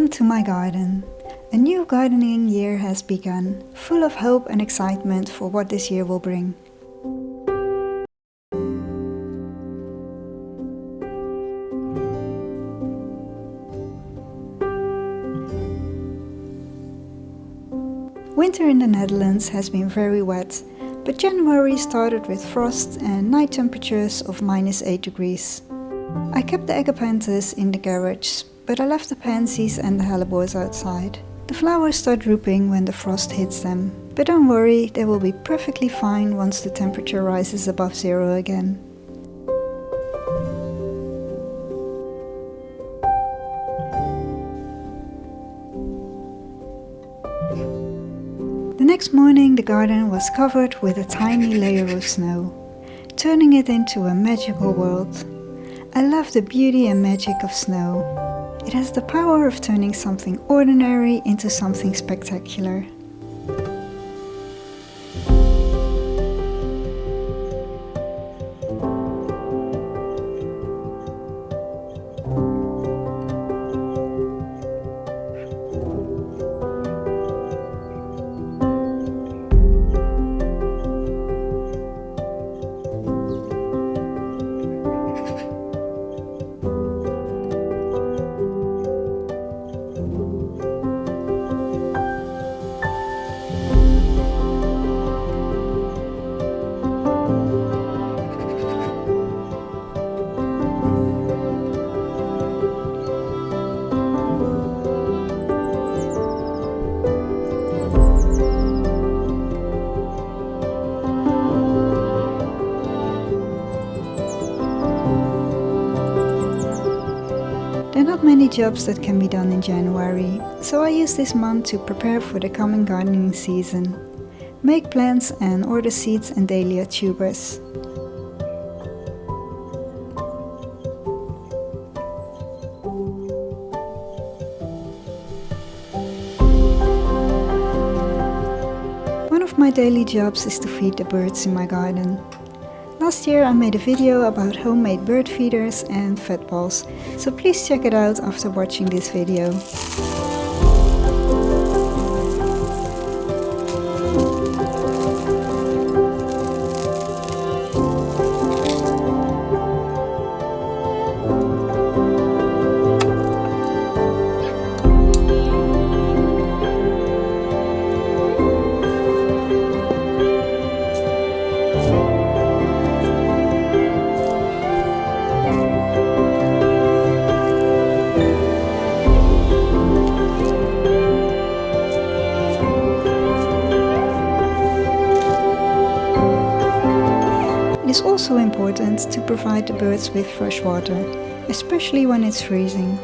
Welcome to my garden. A new gardening year has begun, full of hope and excitement for what this year will bring. Winter in the Netherlands has been very wet, but January started with frost and night temperatures of -8 degrees. I kept the agapanthus in the garage, but I left the pansies and the hellebores outside. The flowers start drooping when the frost hits them, but don't worry, they will be perfectly fine once the temperature rises above zero again. The next morning the garden was covered with a tiny layer of snow, turning it into a magical world. I love the beauty and magic of snow. It has the power of turning something ordinary into something spectacular. There are not many jobs that can be done in January, so I use this month to prepare for the coming gardening season. Make plans and order seeds and dahlia tubers. One of my daily jobs is to feed the birds in my garden. Last year I made a video about homemade bird feeders and fed balls, so please check it out after watching this video. It is also important to provide the birds with fresh water, especially when it's freezing.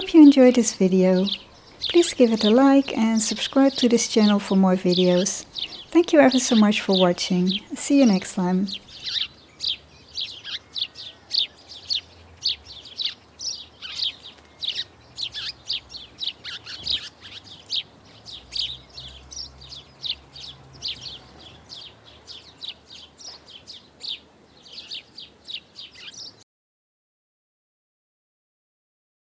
hope you enjoyed this video. Please give it a like and subscribe to this channel for more videos. Thank you ever so much for watching. See you next time.